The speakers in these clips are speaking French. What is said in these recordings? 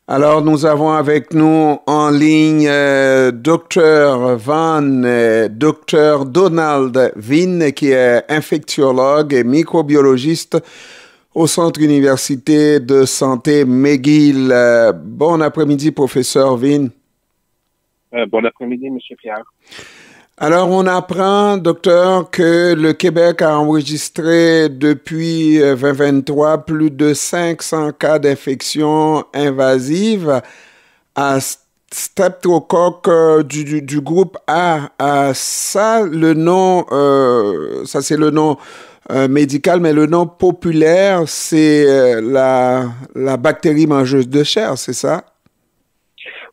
Alors, nous avons avec nous en ligne Dr. Dr. Donald Vin, qui est infectiologue et microbiologiste au Centre universitaire de santé McGill. Bon après-midi, professeur Vin. Bon après-midi, M. Pierre. Alors, on apprend, docteur, que le Québec a enregistré depuis 2023 plus de 500 cas d'infection invasive à streptocoque du groupe A. Ça, le nom, ça c'est le nom médical, mais le nom populaire, c'est la bactérie mangeuse de chair, c'est ça?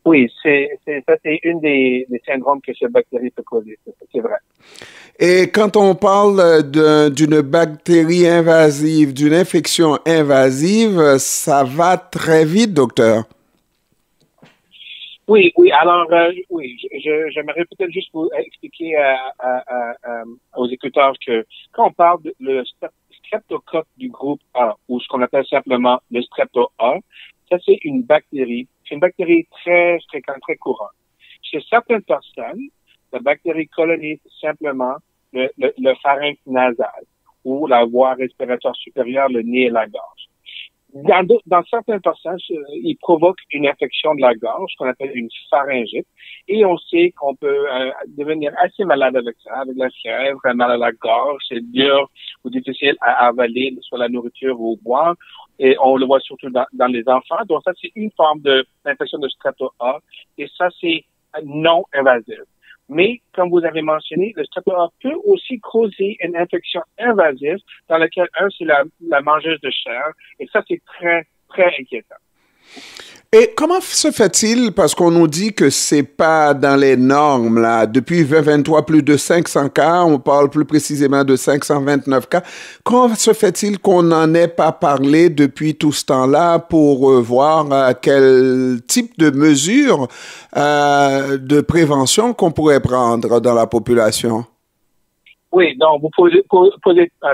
Oui, ça c'est une des syndromes que cette bactérie peut causer, c'est vrai. Et quand on parle d'une bactérie invasive, d'une infection invasive, ça va très vite, docteur. Oui, alors, oui, j'aimerais peut-être juste vous expliquer aux écouteurs que quand on parle de le streptocoque du groupe A, ou ce qu'on appelle simplement le strepto A, ça c'est une bactérie très fréquente, très courante. Chez certaines personnes, la bactérie colonise simplement le pharynx nasal ou la voie respiratoire supérieure, le nez et la gorge. Dans certaines personnes, il provoque une infection de la gorge, qu'on appelle une pharyngite, et on sait qu'on peut devenir assez malade avec ça, avec la fièvre, mal à la gorge, c'est dur ou difficile à avaler, soit la nourriture ou boire, et on le voit surtout dans les enfants. Donc ça, c'est une forme d'infection de strepto A, et ça, c'est non invasif. Mais, comme vous avez mentionné, le strepto A peut aussi causer une infection invasive dans laquelle, c'est la mangeuse de chair. Et ça, c'est très, très inquiétant. Et comment se fait-il, parce qu'on nous dit que c'est pas dans les normes, là, depuis 2023, plus de 500 cas, on parle plus précisément de 529 cas, comment se fait-il qu'on n'en ait pas parlé depuis tout ce temps-là pour voir quel type de mesures de prévention qu'on pourrait prendre dans la population? Oui, donc vous posez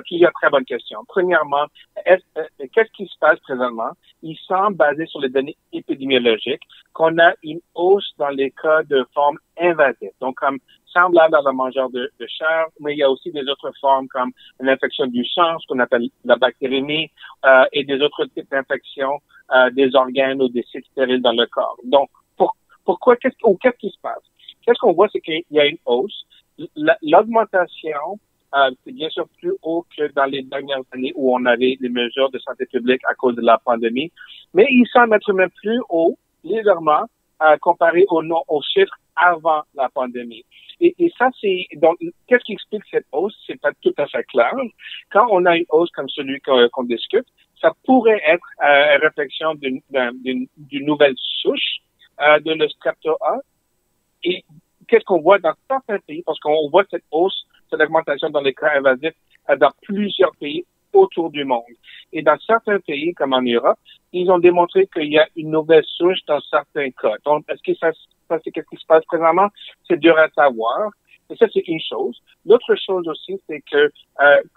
plusieurs très bonnes questions. Premièrement, qu'est-ce qui se passe présentement? Il semble, basé sur les données épidémiologiques, qu'on a une hausse dans les cas de formes invasives, donc comme semblable à la mangeur de chair, mais il y a aussi des autres formes comme une infection du sang, ce qu'on appelle la bactériémie, et des autres types d'infections des organes ou des sites stériles dans le corps. Donc, pourquoi, qu'est-ce qui se passe? Qu'est-ce qu'on voit, c'est qu'il y a une hausse. L'augmentation, c'est bien sûr plus haut que dans les dernières années où on avait des mesures de santé publique à cause de la pandémie, mais il semble être même plus haut, légèrement, comparé aux chiffres avant la pandémie. Et ça, donc, qu'est-ce qui explique cette hausse? C'est pas tout à fait clair. Quand on a une hausse comme celui qu'on discute, ça pourrait être une réflexion d'une nouvelle souche de le strepto A. Et qu'est-ce qu'on voit dans certains pays, parce qu'on voit cette hausse, cette augmentation dans les cas invasifs dans plusieurs pays autour du monde. Et dans certains pays, comme en Europe, ils ont démontré qu'il y a une nouvelle souche dans certains cas. Donc, est-ce que ça c'est qu'est-ce qui se passe présentement? C'est dur à savoir. Et ça, c'est une chose. L'autre chose aussi, c'est que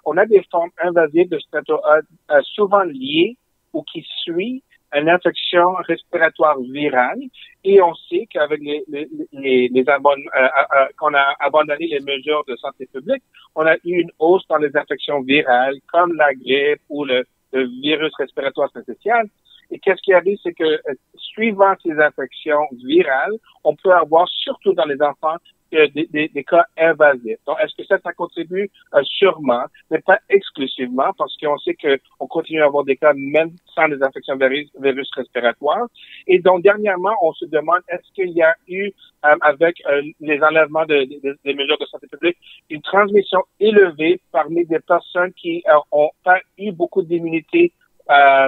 on a des formes invasives de strepto A souvent liées ou qui suivent une infection respiratoire virale, et on sait qu'avec qu'on a abandonné les mesures de santé publique, on a eu une hausse dans les infections virales comme la grippe ou le virus respiratoire syncytial. Et qu'est-ce qui arrive, c'est que suivant ces infections virales, on peut avoir, surtout dans les enfants, des cas invasifs. Donc, est-ce que ça contribue? Sûrement, mais pas exclusivement, parce qu'on sait qu'on continue à avoir des cas même sans les infections virus respiratoires. Et donc, dernièrement, on se demande, est-ce qu'il y a eu, avec les enlèvements des mesures de santé publique, une transmission élevée parmi des personnes qui ont pas eu beaucoup d'immunité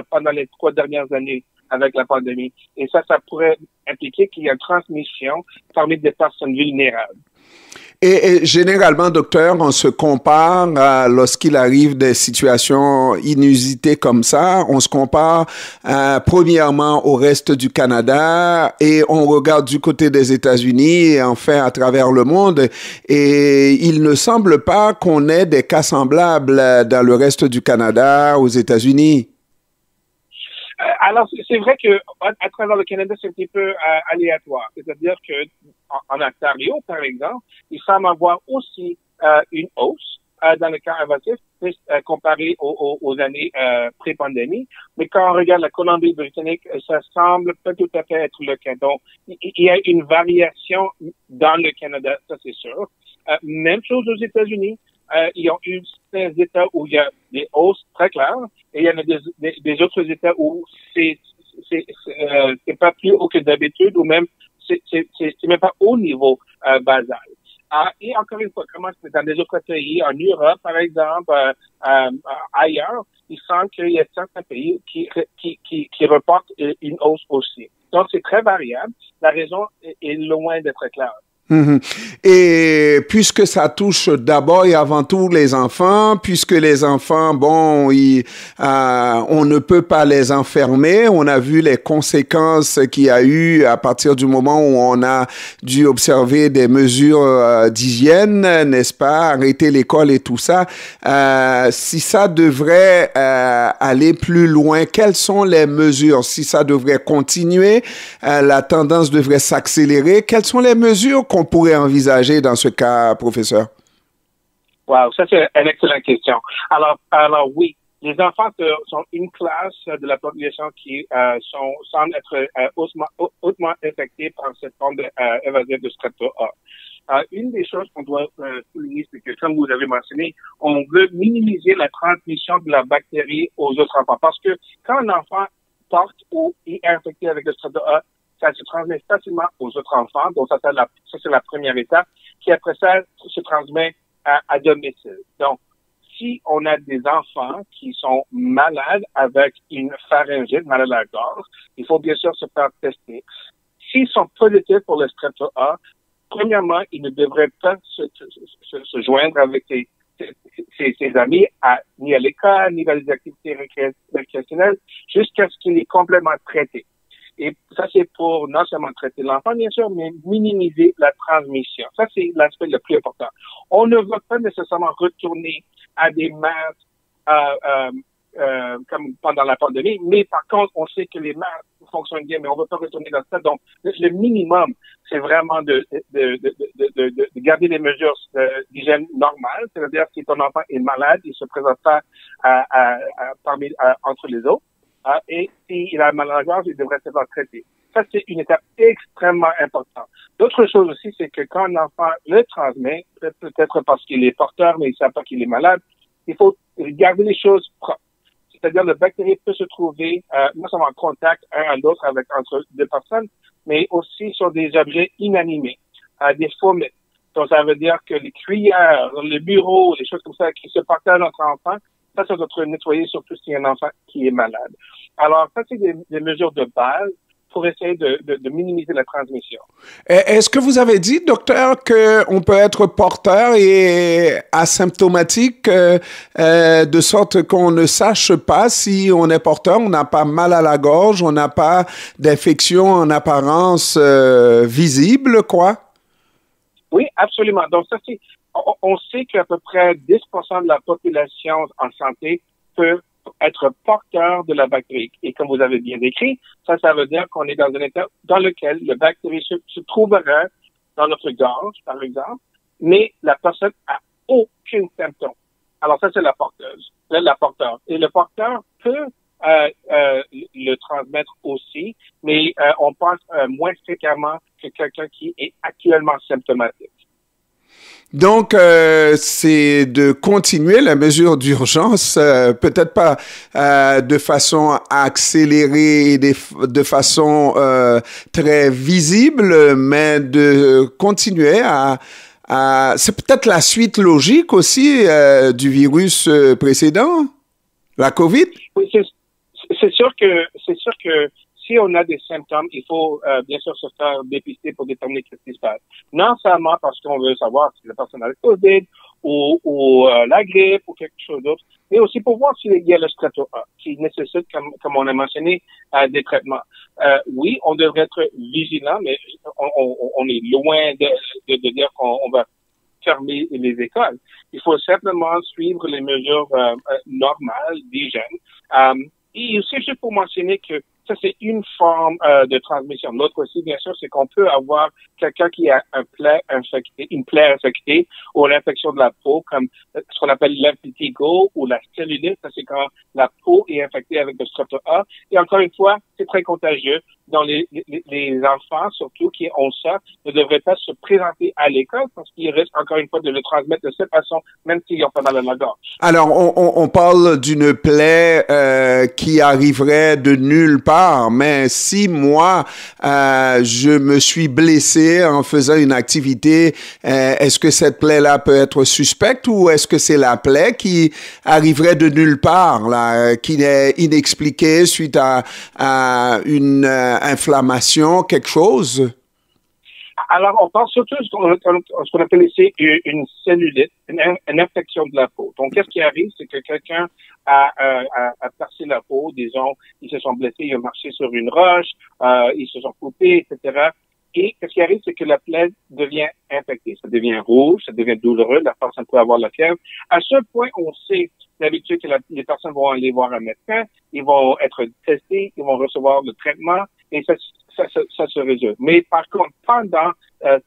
pendant les 3 dernières années avec la pandémie. Et ça pourrait impliquer qu'il y a une transmission parmi des personnes vulnérables. Et généralement, docteur, on se compare lorsqu'il arrive des situations inusitées comme ça, on se compare premièrement au reste du Canada et on regarde du côté des États-Unis et enfin à travers le monde. Et il ne semble pas qu'on ait des cas semblables dans le reste du Canada, aux États-Unis. Alors, c'est vrai que à travers le Canada, c'est un petit peu aléatoire. C'est-à-dire que en Ontario, par exemple, il semble avoir aussi une hausse dans le cas invasif comparé aux années pré-pandémie. Mais quand on regarde la Colombie-Britannique, ça semble pas tout à fait être le cas. Donc, il y a une variation dans le Canada, ça c'est sûr. Même chose aux États-Unis. Il y a eu certains États où il y a des hausses très claires et il y en a des autres États où c'est pas plus haut que d'habitude ou même c'est même pas au niveau basal. Et encore une fois, comment c'est dans des autres pays, en Europe par exemple, ailleurs, il semble qu'il y a certains pays qui reportent une hausse aussi. Donc c'est très variable. La raison est loin d'être claire. Et puisque ça touche d'abord et avant tout les enfants, puisque les enfants, bon, on ne peut pas les enfermer. On a vu les conséquences qu'il y a eu à partir du moment où on a dû observer des mesures d'hygiène, n'est-ce pas, arrêter l'école et tout ça. Si ça devrait aller plus loin, quelles sont les mesures? Si ça devrait continuer, la tendance devrait s'accélérer. Quelles sont les mesures qu'on pourrait envisager dans ce cas, professeur? Wow, ça c'est une excellente question. Alors oui, les enfants sont une classe de la population qui semble être hautement infectée par cette forme évasive de Streptocoque A. Une des choses qu'on doit souligner, c'est que, comme vous avez mentionné, on veut minimiser la transmission de la bactérie aux autres enfants. Parce que quand un enfant porte ou est infecté avec le Streptocoque A, ça se transmet facilement aux autres enfants. Donc, ça c'est la première étape, qui après ça se transmet à domicile. Donc, si on a des enfants qui sont malades avec une pharyngite, malade à la gorge, il faut bien sûr se faire tester. S'ils sont positifs pour le Streptocoque A, premièrement, ils ne devraient pas se joindre avec ses amis ni à l'école, ni dans les activités récréationnelles, jusqu'à ce qu'il est complètement traité. Et ça, c'est pour non seulement traiter l'enfant, bien sûr, mais minimiser la transmission. Ça, c'est l'aspect le plus important. On ne va pas nécessairement retourner à des masques comme pendant la pandémie, mais par contre, on sait que les masques fonctionnent bien, mais on ne va pas retourner dans ça. Donc, le minimum, c'est vraiment de garder les mesures d'hygiène normales, c'est-à-dire si ton enfant est malade, il ne se présente pas entre les autres. Et s'il a mal à la gorge, il devrait se faire traiter. Ça, c'est une étape extrêmement importante. L'autre chose aussi, c'est que quand un enfant le transmet, peut-être parce qu'il est porteur, mais il ne sait pas qu'il est malade, il faut garder les choses propres. C'est-à-dire, la bactérie peut se trouver non seulement en contact un à l'autre entre deux personnes, mais aussi sur des objets inanimés, des fourmis. Donc, ça veut dire que les cuillères, le bureau, les choses comme ça qui se partagent entre enfants, ça doit être nettoyé, surtout s'il y a un enfant qui est malade. Alors, ça, c'est des mesures de base pour essayer de minimiser la transmission. Est-ce que vous avez dit, docteur, qu'on peut être porteur et asymptomatique de sorte qu'on ne sache pas si on est porteur, on n'a pas mal à la gorge, on n'a pas d'infection en apparence visible, quoi? Oui, absolument. Donc, ça, on sait qu'à peu près 10% de la population en santé peut être porteur de la bactérie. Et comme vous avez bien décrit, ça veut dire qu'on est dans un état dans lequel la bactérie se trouverait dans notre gorge, par exemple, mais la personne a aucun symptôme. Alors ça, c'est la porteuse, la porteur. Et le porteur peut le transmettre aussi, mais on pense moins fréquemment que quelqu'un qui est actuellement symptomatique. Donc, c'est de continuer la mesure d'urgence, peut-être pas de façon accélérée et de façon très visible, mais de continuer c'est peut-être la suite logique aussi du virus précédent, la COVID? Oui, c'est sûr que si on a des symptômes, il faut bien sûr se faire dépister pour déterminer ce qui se passe. Non seulement parce qu'on veut savoir si la personne a le COVID ou la grippe ou quelque chose d'autre, mais aussi pour voir s'il y a le Streptocoque A qui nécessite, comme on a mentionné, des traitements. Oui, on devrait être vigilant, mais on est loin de dire qu'on va fermer les écoles. Il faut simplement suivre les mesures normales d'hygiène. Et aussi, juste pour mentionner que ça, c'est une forme de transmission. L'autre aussi, bien sûr, c'est qu'on peut avoir quelqu'un qui a une plaie infectée ou l'infection de la peau, comme ce qu'on appelle l'impétigo ou la cellulite. Ça, c'est quand la peau est infectée avec le strep A. Et encore une fois, c'est très contagieux. Dans les enfants, surtout, qui ont ça, ne devraient pas se présenter à l'école parce qu'ils risquent, encore une fois, de le transmettre de cette façon, même s'ils ont pas mal à la gorge. Alors, on parle d'une plaie qui arriverait de nulle part, mais si moi, je me suis blessé en faisant une activité, est-ce que cette plaie-là peut être suspecte ou est-ce que c'est la plaie qui arriverait de nulle part, là, qui est inexpliquée suite à une inflammation, quelque chose? Alors, on parle surtout de ce qu'on appelle ici une cellulite, une infection de la peau. Donc, qu'est-ce qui arrive, c'est que quelqu'un a percé la peau, disons, ils se sont blessés, ils ont marché sur une roche, ils se sont coupés, etc. Et qu'est-ce qui arrive, c'est que la plaie devient infectée. Ça devient rouge, ça devient douloureux, la personne peut avoir la fièvre. À ce point, on sait d'habitude que les personnes vont aller voir un médecin, ils vont être testés, ils vont recevoir le traitement, et ça se résout. Mais par contre, pendant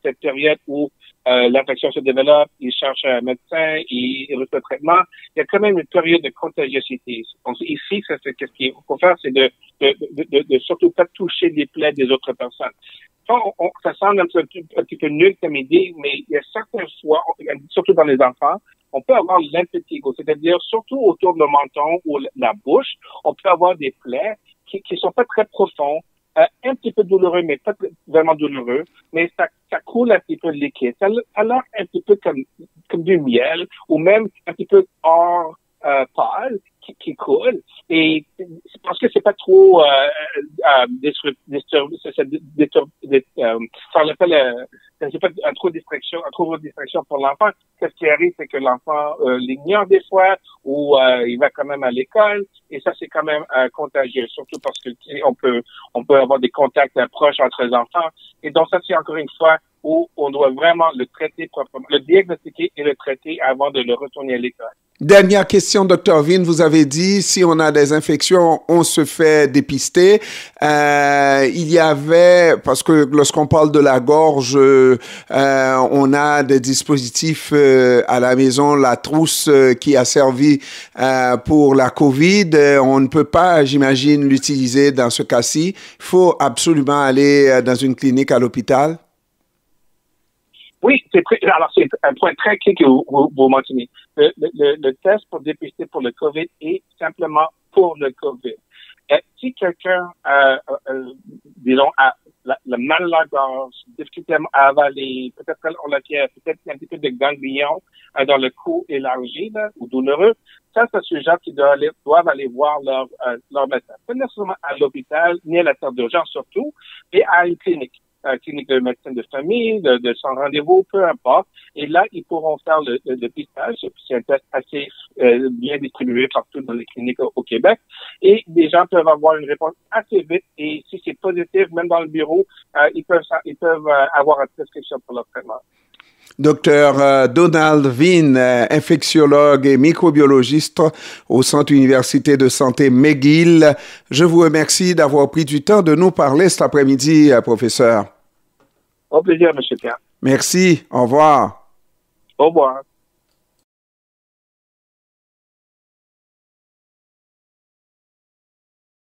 cette période où l'infection se développe, ils cherchent un médecin, ils reçoivent le traitement, il y a quand même une période de contagiosité. Donc ici, ce qu'il faut faire, c'est de surtout pas toucher les plaies des autres personnes. Ça semble un petit peu nul comme idée, mais il y a certaines fois, surtout dans les enfants, on peut avoir l'impétigo, c'est-à-dire surtout autour de le menton ou la bouche, on peut avoir des plaies qui sont pas très profondes, un petit peu douloureux, mais pas vraiment douloureux, mais ça coule un petit peu de liquide. Ça a l'air un petit peu comme du miel, ou même un petit peu hors pâle qui coule. Et c'est parce que c'est pas trop c'est pas un trop de distraction pour l'enfant. Qu'est-ce qui arrive, c'est que l'enfant l'ignore des fois, ou il va quand même à l'école, et ça c'est quand même contagieux, surtout parce que on peut avoir des contacts proches entre les enfants. Et donc ça c'est encore une fois où on doit vraiment le traiter proprement, le diagnostiquer et le traiter avant de le retourner à l'école. Dernière question, Dr. Vin, vous avez dit, si on a des infections, on se fait dépister. Il y avait, parce que lorsqu'on parle de la gorge, on a des dispositifs à la maison, la trousse qui a servi pour la COVID. On ne peut pas, j'imagine, l'utiliser dans ce cas-ci. Il faut absolument aller dans une clinique à l'hôpital. Oui, alors c'est un point très clé que vous mentionnez. Le test pour dépister pour le COVID est simplement pour le COVID. Si quelqu'un, disons, a le mal à la gorge, difficulté à avaler, peut-être on la fièvre, peut-être un petit peu de ganglion dans le cou élargi là, ou douloureux, ça c'est ce genre qui doivent aller voir leur médecin. Pas nécessairement à l'hôpital, ni à la salle d'urgence surtout, mais à une clinique. Clinique de médecin de famille, de son rendez-vous, peu importe. Et là, ils pourront faire le dépistage. C'est un test assez bien distribué partout dans les cliniques au Québec. Et les gens peuvent avoir une réponse assez vite. Et si c'est positif, même dans le bureau, ils peuvent avoir une prescription pour leur traitement. Docteur Donald Vin, infectiologue et microbiologiste au Centre universitaire de santé McGill. Je vous remercie d'avoir pris du temps de nous parler cet après-midi, professeur. Au plaisir, M. Pierre. Merci. Au revoir. Au revoir.